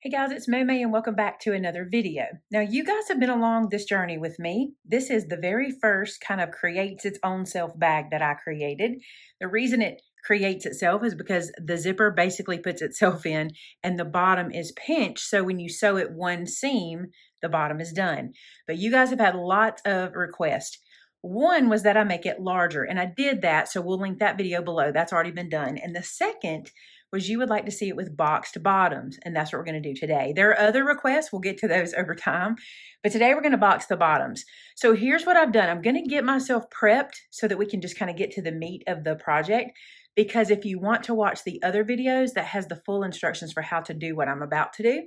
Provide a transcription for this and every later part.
Hey guys, it's Maymay and welcome back to another video. Now you guys have been along this journey with me. This is the very first kind of creates its own self bag that I created. The reason it creates itself is because the zipper basically puts itself in and the bottom is pinched. So when you sew it one seam, the bottom is done. But you guys have had lots of requests. One was that I make it larger and I did that. So we'll link that video below. That's already been done. And the second was you would like to see it with boxed bottoms, and that's what we're going to do today. There are other requests. We'll get to those over time, but today we're going to box the bottoms. So here's what I've done. I'm going to get myself prepped so that we can just kind of get to the meat of the project, because if you want to watch the other videos, that has the full instructions for how to do what I'm about to do.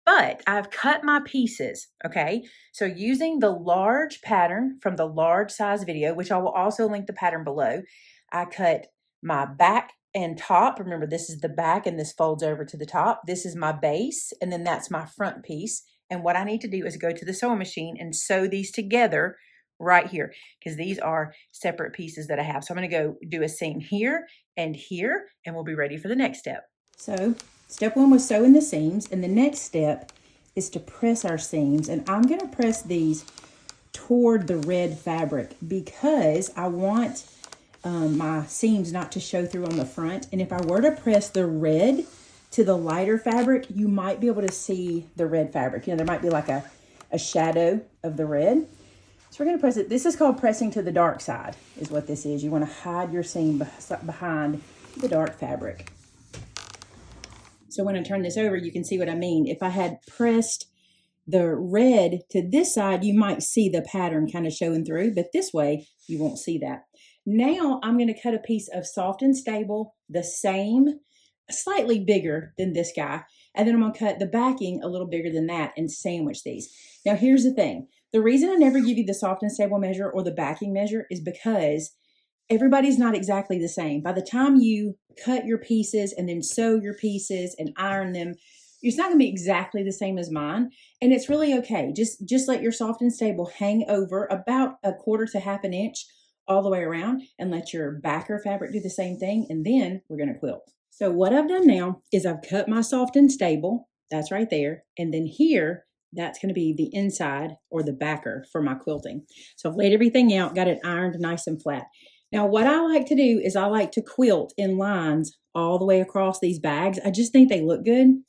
But I've cut my pieces, okay? So using the large pattern from the large size video, which I will also link the pattern below, I cut my back and top. Remember, this is the back and this folds over to the top. This is my base, and then that's my front piece. And what I need to do is go to the sewing machine and sew these together right here, because these are separate pieces that I have. So I'm going to go do a seam here, and we'll be ready for the next step. So step one was sewing the seams, and the next step is to press our seams. And I'm going to press these toward the red fabric because I want my seams not to show through on the front. And if I were to press the red to the lighter fabric, you might be able to see the red fabric. You know, there might be like a shadow of the red. So we're going to press it. This is called pressing to the dark side is what this is. You want to hide your seam behind the dark fabric. So when I turn this over, you can see what I mean. If I had pressed the red to this side, you might see the pattern kind of showing through, but this way you won't see that. Now I'm going to cut a piece of soft and stable, the same, slightly bigger than this guy. And then I'm going to cut the backing a little bigger than that and sandwich these. Now here's the thing. The reason I never give you the soft and stable measure or the backing measure is because everybody's not exactly the same. By the time you cut your pieces and then sew your pieces and iron them, it's not going to be exactly the same as mine. And it's really okay. Just let your soft and stable hang over about 1/4 to 1/2 inch all the way around, and let your backer fabric do the same thing. And then we're going to quilt. So what I've done now is I've cut my soft and stable. That's right there. And then here, that's going to be the inside or the backer for my quilting. So I've laid everything out, got it ironed nice and flat. Now, what I like to do is I like to quilt in lines all the way across these bags. I just think they look good.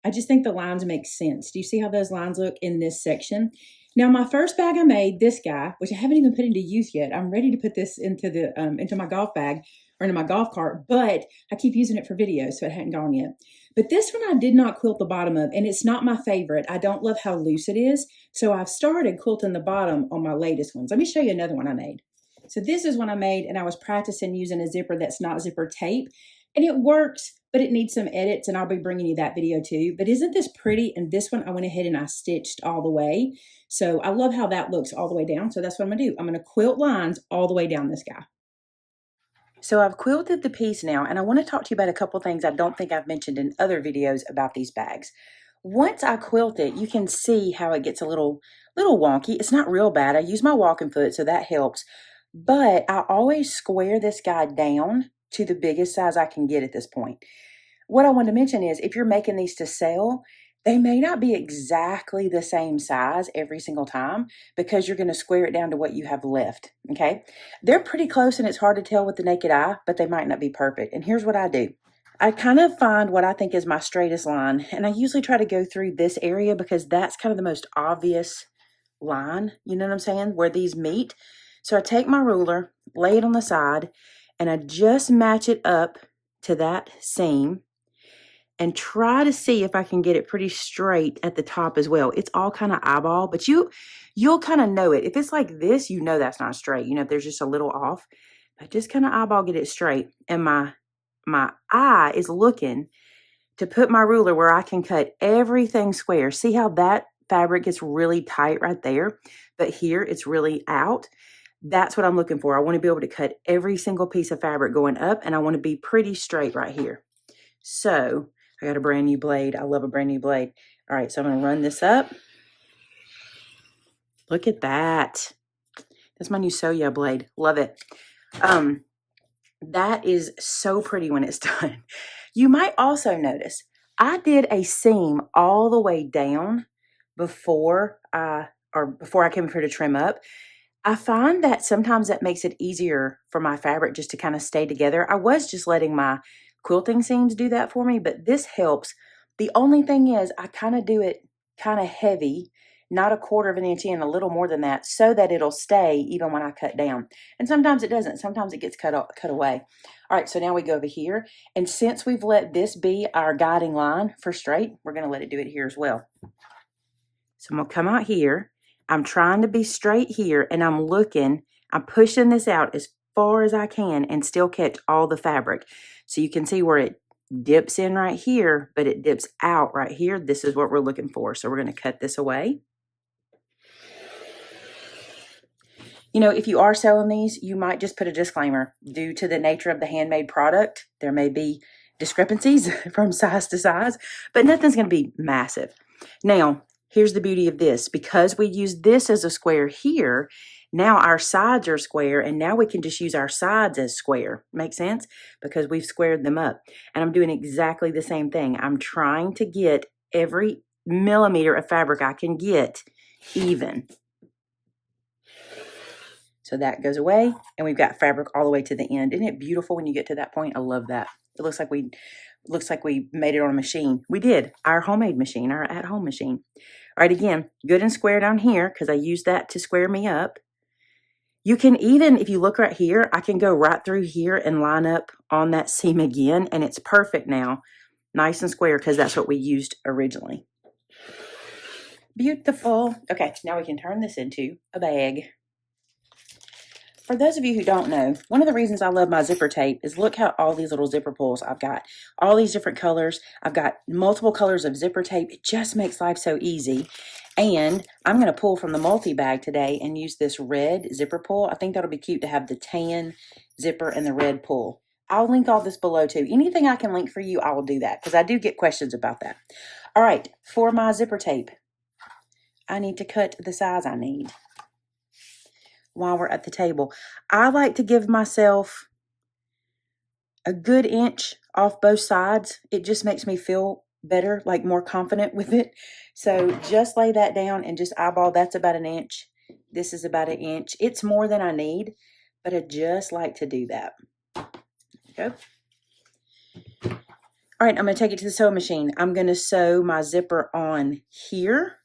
I just think the lines make sense. Do you see how those lines look in this section? Now, my first bag I made, this guy, which I haven't even put into use yet. I'm ready to put this into my golf bag or into my golf cart, but I keep using it for videos, so it hadn't gone yet. But this one I did not quilt the bottom of, and it's not my favorite. I don't love how loose it is, so I've started quilting the bottom on my latest ones. Let me show you another one I made. So this is one I made, and I was practicing using a zipper that's not zipper tape, and it works, but it needs some edits, and I'll be bringing you that video too. But isn't this pretty? And this one I went ahead and I stitched all the way. So I love how that looks all the way down. So that's what I'm going to do. I'm going to quilt lines all the way down this guy. So I've quilted the piece now, and I want to talk to you about a couple things I don't think I've mentioned in other videos about these bags. Once I quilt it, you can see how it gets a little wonky. It's not real bad. I use my walking foot, so that helps. But I always square this guy down to the biggest size I can get at this point. What I want to mention is if you're making these to sell, they may not be exactly the same size every single time because you're going to square it down to what you have left, okay? They're pretty close and it's hard to tell with the naked eye, but they might not be perfect. And here's what I do. I kind of find what I think is my straightest line, and I usually try to go through this area because that's kind of the most obvious line, you know what I'm saying, where these meet. So I take my ruler, lay it on the side, and I just match it up to that seam and try to see if I can get it pretty straight at the top as well. It's all kind of eyeball, but you'll kind of know it. If it's like this, you know that's not straight. You know, if there's just a little off, but just kind of eyeball get it straight. And my eye is looking to put my ruler where I can cut everything square. See how that fabric gets really tight right there, but here it's really out. That's what I'm looking for. I want to be able to cut every single piece of fabric going up, and I want to be pretty straight right here. So I got a brand new blade. I love a brand new blade. All right, so I'm going to run this up. Look at that. That's my new Soya blade. Love it. That is so pretty when it's done. You might also notice I did a seam all the way down before I came up here to trim up. I find that sometimes that makes it easier for my fabric just to kind of stay together. I was just letting my quilting seams do that for me, but this helps. The only thing is I kind of do it kind of heavy, not a quarter of an inch in, a little more than that, so that it'll stay even when I cut down. And sometimes it doesn't. Sometimes it gets cut away. All right, so now we go over here. And since we've let this be our guiding line for straight, we're going to let it do it here as well. So I'm going to come out here. I'm trying to be straight here, and I'm pushing this out as far as I can and still catch all the fabric. So you can see where it dips in right here, but it dips out right here. This is what we're looking for. So we're going to cut this away. You know, if you are selling these, you might just put a disclaimer. Due to the nature of the handmade product, there may be discrepancies from size to size, but nothing's going to be massive. Now, here's the beauty of this. Because we use this as a square here, now our sides are square, and now we can just use our sides as square. Make sense? Because we've squared them up. And I'm doing exactly the same thing. I'm trying to get every millimeter of fabric I can get even. So that goes away, and we've got fabric all the way to the end. Isn't it beautiful when you get to that point? I love that. It looks like we made it on a machine. We did. Our homemade machine, our at-home machine. All right, again, good and square down here because I used that to square me up. You can even, if you look right here, I can go right through here and line up on that seam again, and it's perfect now. Nice and square because that's what we used originally. Beautiful. Okay, now we can turn this into a bag. For those of you who don't know, one of the reasons I love my zipper tape is look how all these little zipper pulls I've got. All these different colors. I've got multiple colors of zipper tape. It just makes life so easy. And I'm going to pull from the multi-bag today and use this red zipper pull. I think that'll be cute to have the tan zipper and the red pull. I'll link all this below too. Anything I can link for you, I will do that because I do get questions about that. All right, for my zipper tape, I need to cut the size I need. While we're at the table, I like to give myself a good inch off both sides. It just makes me feel better, like more confident with it. So just lay that down and just eyeball. That's about an inch. This is about an inch. It's more than I need, but I just like to do that. Go. All right, I'm going to take it to the sewing machine. I'm going to sew my zipper on here.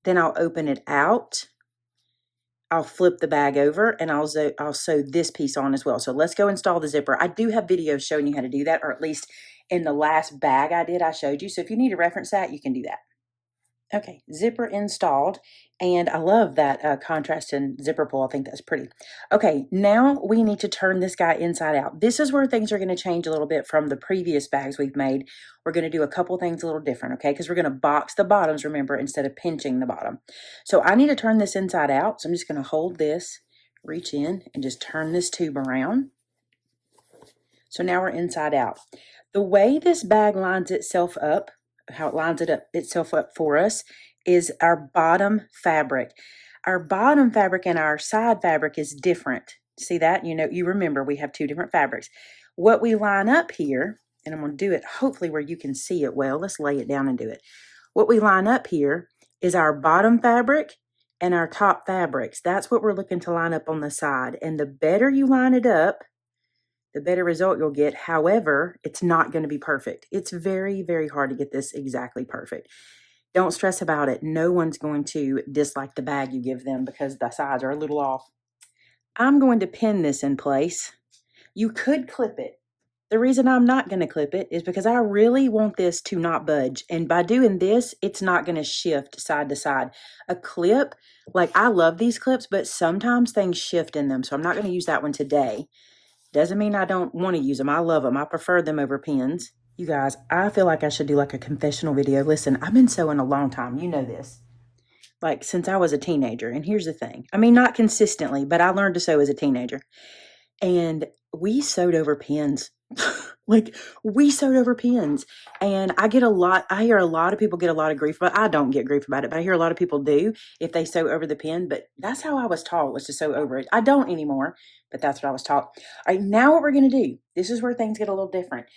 Then I'll open it out. I'll flip the bag over and I'll sew this piece on as well. So let's go install the zipper. I do have videos showing you how to do that, or at least in the last bag I showed you. So if you need to reference that, you can do that. Okay, zipper installed. And I love that contrast and zipper pull. I think that's pretty. Okay, now we need to turn this guy inside out. This is where things are going to change a little bit from the previous bags we've made. We're going to do a couple things a little different, okay? Because we're going to box the bottoms, remember, instead of pinching the bottom. So I need to turn this inside out. So I'm just going to hold this, reach in, and just turn this tube around. So now we're inside out. The way this bag lines itself up, how it lines itself up for us, is our bottom fabric. Our bottom fabric and our side fabric is different. See that? You remember we have two different fabrics. What we line up here, and I'm going to do it hopefully where you can see it well. Let's lay it down and do it. What we line up here is our bottom fabric and our top fabrics. That's what we're looking to line up on the side. And the better you line it up, the better result you'll get. However, it's not going to be perfect. It's very, very hard to get this exactly perfect. Don't stress about it. No one's going to dislike the bag you give them because the sides are a little off. I'm going to pin this in place. You could clip it. The reason I'm not going to clip it is because I really want this to not budge. And by doing this, it's not going to shift side to side. A clip, like I love these clips, but sometimes things shift in them. So I'm not going to use that one today. Doesn't mean I don't want to use them. I love them. I prefer them over pins. You guys, I feel like I should do like a confessional video. Listen, I've been sewing a long time. You know this. Like since I was a teenager. And here's the thing. I mean, not consistently, but I learned to sew as a teenager. And we sewed over pins. Like we sewed over pins. And I hear a lot of people get a lot of grief, but I don't get grief about it. But I hear a lot of people do if they sew over the pin. But that's how I was taught, was to sew over it. I don't anymore, but that's what I was taught. All right, now what we're going to do, this is where things get a little different.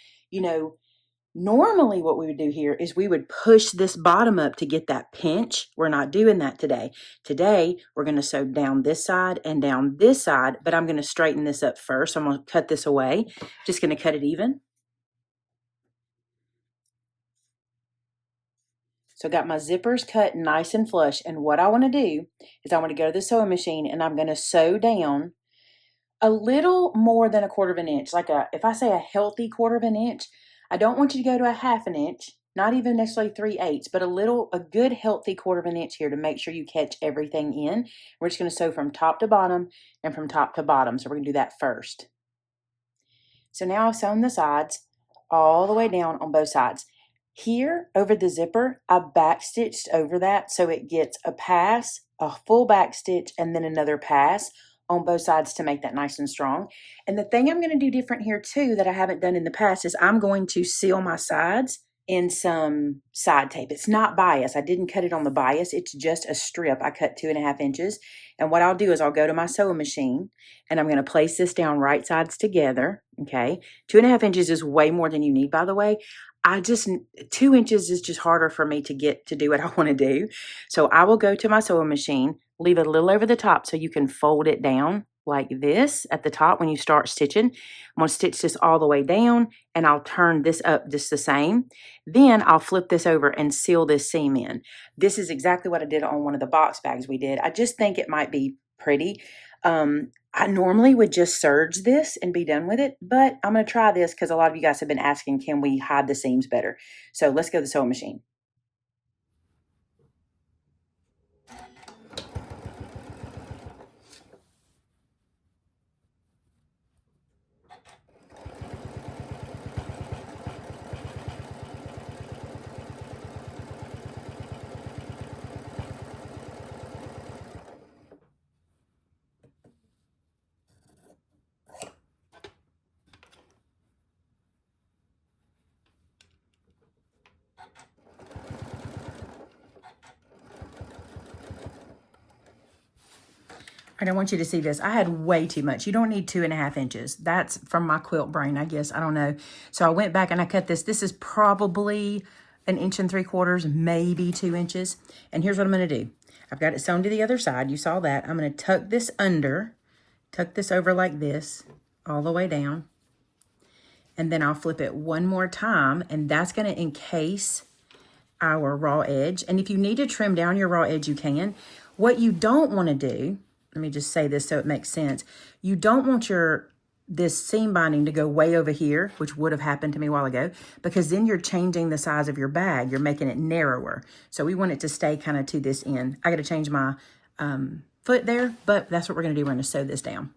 Normally what we would do here is we would push this bottom up to get that pinch. We're not doing that today. Today, we're going to sew down this side and down this side, but I'm going to straighten this up first. I'm going to cut this away. Just going to cut it even. So I got my zippers cut nice and flush. And what I want to do is I want to go to the sewing machine and I'm going to sew down a little more than a quarter of an inch. If I say a healthy quarter of an inch, I don't want you to go to a half an inch, not even necessarily 3/8, but a good healthy quarter of an inch here to make sure you catch everything in. We're just going to sew from top to bottom and from top to bottom. So we're going to do that first. So now I've sewn the sides all the way down on both sides. Here over the zipper, I backstitched over that so it gets a pass, a full back stitch, and then another pass on both sides to make that nice and strong. And the thing I'm going to do different here too that I haven't done in the past is I'm going to seal my sides in some side tape. It's not bias. I didn't cut it on the bias. It's just a strip. I cut 2.5 inches. And what I'll do is I'll go to my sewing machine and I'm going to place this down right sides together. Okay. 2.5 inches is way more than you need, by the way. 2 inches is just harder for me to get to do what I want to do. So I will go to my sewing machine, leave it a little over the top so you can fold it down like this at the top when you start stitching. I'm going to stitch this all the way down and I'll turn this up just the same. Then I'll flip this over and seal this seam in. This is exactly what I did on one of the box bags we did. I just think it might be pretty. I normally would just serge this and be done with it, but I'm going to try this because a lot of you guys have been asking, can we hide the seams better? So let's go to the sewing machine. I don't want you to see this. I had way too much. You don't need 2.5 inches. That's from my quilt brain, I guess. I don't know. So I went back and I cut this. This is probably 1 3/4 inches, maybe 2 inches. And here's what I'm going to do. I've got it sewn to the other side. You saw that. I'm going to tuck this under, tuck this over like this, all the way down. And then I'll flip it one more time, and that's going to encase our raw edge. And if you need to trim down your raw edge, you can. What you don't want to do, let me just say this so it makes sense. You don't want this seam binding to go way over here, which would have happened to me a while ago, because then you're changing the size of your bag. You're making it narrower. So we want it to stay kind of to this end. I got to change my foot there, but that's what we're going to do. We're going to sew this down.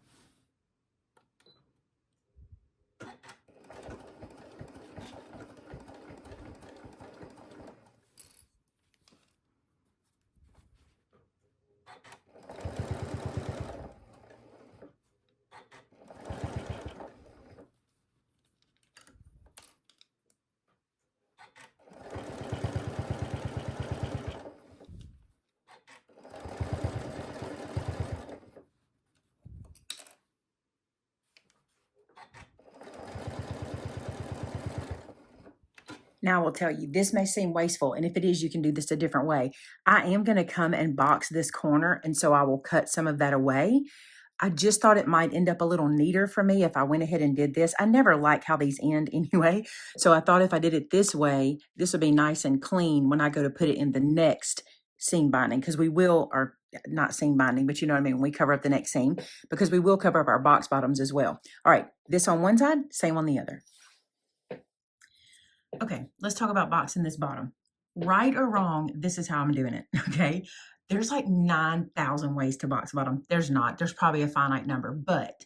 Now I will tell you, this may seem wasteful, and if it is, you can do this a different way. I am going to come and box this corner, and so I will cut some of that away. I just thought it might end up a little neater for me if I went ahead and did this. I never like how these end anyway, so I thought if I did it this way, this would be nice and clean when I go to put it in the next seam binding, because we will, or not seam binding, but you know what I mean, when we cover up the next seam, because we will cover up our box bottoms as well. All right, this on one side, same on the other. Okay, let's talk about boxing this bottom. Right or wrong, this is how I'm doing it, okay? There's like 9,000 ways to box bottom. There's not. There's probably a finite number, but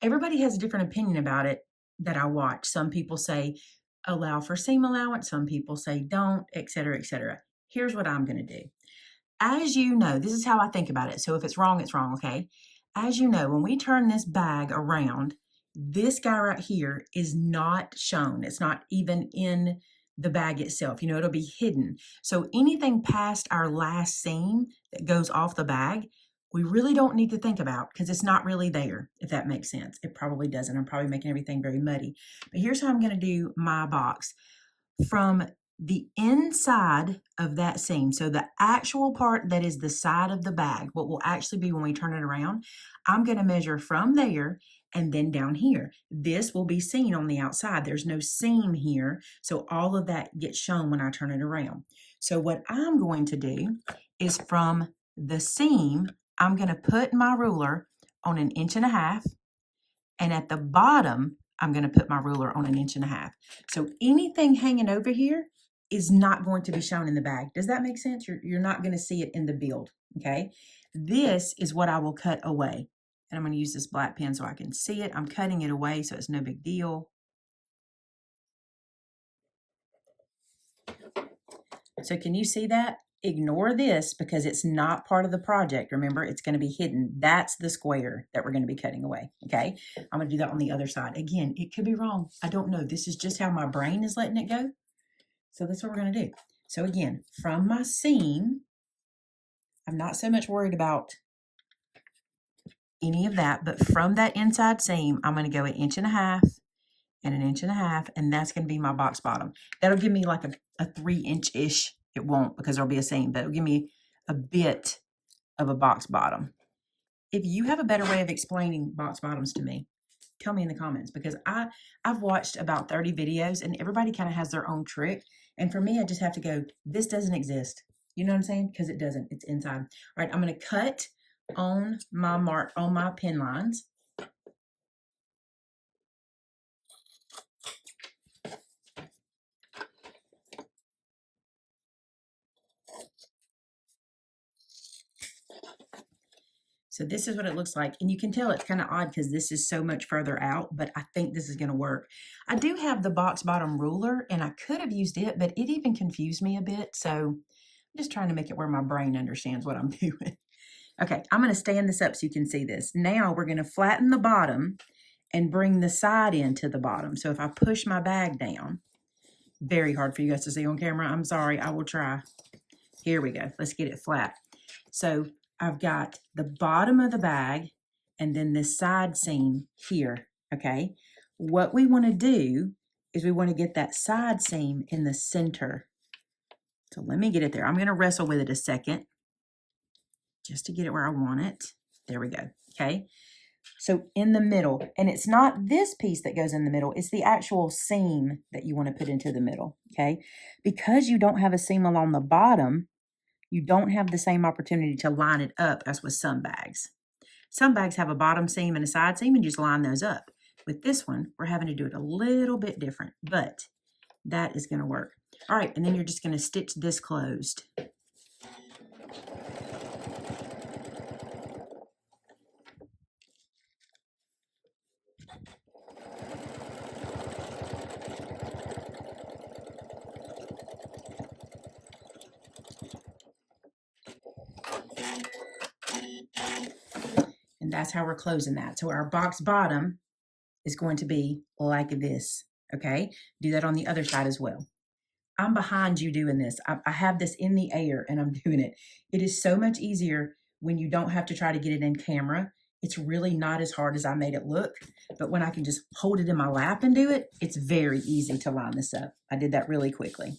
everybody has a different opinion about it that I watch. Some people say allow for seam allowance. Some people say don't, et cetera, et cetera. Here's what I'm going to do. As you know, this is how I think about it. So if it's wrong, okay? As you know, when we turn this bag around, this guy right here is not shown. It's not even in the bag itself. You know, it'll be hidden. So anything past our last seam that goes off the bag, we really don't need to think about because it's not really there, if that makes sense. It probably doesn't. I'm probably making everything very muddy. But here's how I'm going to do my box. from the inside of that seam, so the actual part that is the side of the bag, what will actually be when we turn it around, I'm going to measure from there and then down here. This will be seen on the outside. There's no seam here, so all of that gets shown when I turn it around. So what I'm going to do is from the seam, I'm going to put my ruler on 1.5 inches, and at the bottom, I'm going to put my ruler on 1.5 inches. So anything hanging over here is not going to be shown in the bag. Does that make sense? You're not going to see it in the build, okay? This is what I will cut away. And I'm going to use this black pen so I can see it. I'm cutting it away, so it's no big deal. So can you see that? Ignore this because it's not part of the project. Remember, it's going to be hidden. That's the square that we're going to be cutting away, okay? I'm going to do that on the other side. Again, it could be wrong. I don't know. This is just how my brain is letting it go. So that's what we're going to do. So again, from my seam, I'm not so much worried about any of that, but from that inside seam, I'm going to go 1.5 inches and 1.5 inches, and that's going to be my box bottom. That'll give me like a 3-inch-ish. It won't because there'll be a seam, but it'll give me a bit of a box bottom. If you have a better way of explaining box bottoms to me, tell me in the comments, because I've watched about 30 videos and everybody kind of has their own trick. And for me, I just have to go, this doesn't exist. You know what I'm saying? Because it doesn't. It's inside. All right, I'm going to cut on my mark, on my pin lines. So this is what it looks like. And you can tell it's kind of odd because this is so much further out, but I think this is going to work. I do have the box bottom ruler and I could have used it, but it even confused me a bit. So I'm just trying to make it where my brain understands what I'm doing. Okay, I'm going to stand this up so you can see this. Now we're going to flatten the bottom and bring the side into the bottom. So if I push my bag down, very hard for you guys to see on camera. I'm sorry, I will try. Here we go. Let's get it flat. So I've got the bottom of the bag and then this side seam here, okay? What we want to do is we want to get that side seam in the center. So let me get it there. I'm going to wrestle with it a second just to get it where I want it. There we go, okay? So in the middle, and it's not this piece that goes in the middle, it's the actual seam that you want to put into the middle, okay? Because you don't have a seam along the bottom, you don't have the same opportunity to line it up as with some bags. Some bags have a bottom seam and a side seam and you just line those up. With this one, we're having to do it a little bit different, but that is going to work. All right, and then you're just going to stitch this closed. And that's how we're closing that. So our box bottom is going to be like this, okay? Do that on the other side as well. I'm behind you doing this. I have this in the air and I'm doing it. It is so much easier when you don't have to try to get it in camera. It's really not as hard as I made it look, but when I can just hold it in my lap and do it, it's very easy to line this up. I did that really quickly.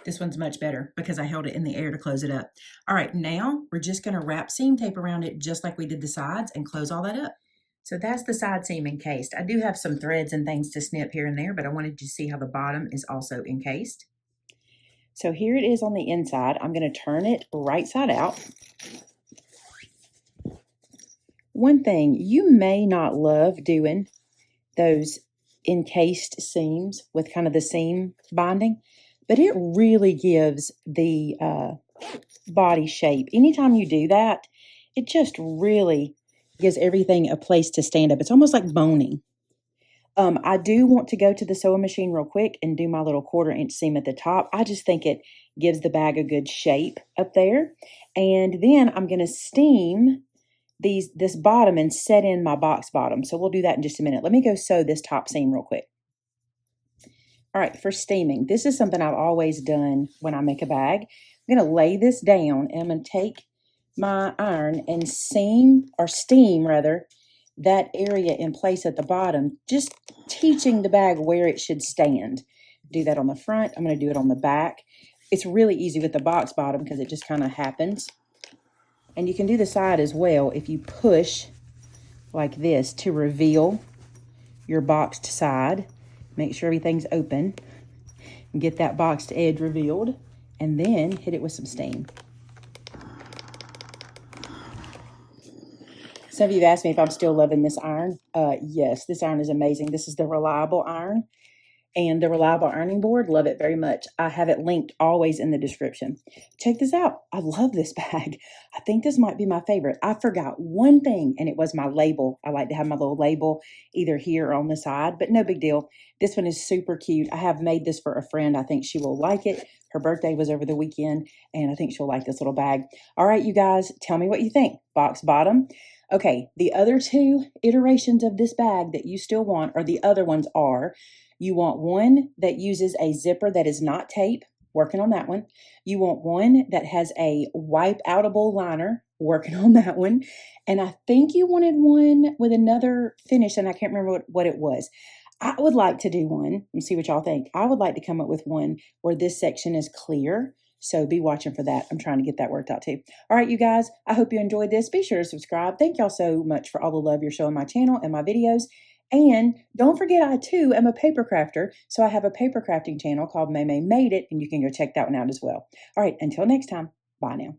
This one's much better because I held it in the air to close it up. All right, now we're just going to wrap seam tape around it just like we did the sides and close all that up. So that's the side seam encased. I do have some threads and things to snip here and there, but I wanted you to see how the bottom is also encased. So here it is on the inside. I'm going to turn it right side out. One thing, you may not love doing those encased seams with kind of the seam binding, but it really gives the body shape. Anytime you do that, it just really gives everything a place to stand up. It's almost like boning. I do want to go to the sewing machine real quick and do my little 1/4 inch seam at the top. I just think it gives the bag a good shape up there. And then I'm going to steam this bottom and set in my box bottom. So we'll do that in just a minute. Let me go sew this top seam real quick. All right, for steaming, this is something I've always done when I make a bag. I'm going to lay this down and I'm going to take my iron and steam that area in place at the bottom, just teaching the bag where it should stand. Do that on the front. I'm going to do it on the back. It's really easy with the box bottom because it just kind of happens. And you can do the side as well if you push like this to reveal your boxed side. Make sure everything's open and get that boxed edge revealed, and then hit it with some steam. Some of you have asked me if I'm still loving this iron. Yes, this iron is amazing. This is the Reliable iron and the Reliable ironing board. Love it very much. I have it linked always in the description. Check this out. I love this bag. I think this might be my favorite. I forgot one thing, and it was my label. I like to have my little label either here or on the side, but no big deal. This one is super cute. I have made this for a friend. I think she will like it. Her birthday was over the weekend, and I think she'll like this little bag. All right, you guys, tell me what you think. Box bottom. Okay, the other two iterations of this bag that you still want, or the other ones are, you want one that uses a zipper that is not tape, working on that one. You want one that has a wipe-outable liner, working on that one. And I think you wanted one with another finish, and I can't remember what it was. I would like to do one and see what y'all think. I would like to come up with one where this section is clear. So be watching for that. I'm trying to get that worked out too. All right, you guys, I hope you enjoyed this. Be sure to subscribe. Thank y'all so much for all the love you're showing my channel and my videos. And don't forget, I too am a paper crafter. So I have a paper crafting channel called Maymay Made It, and you can go check that one out as well. All right, until next time, bye now.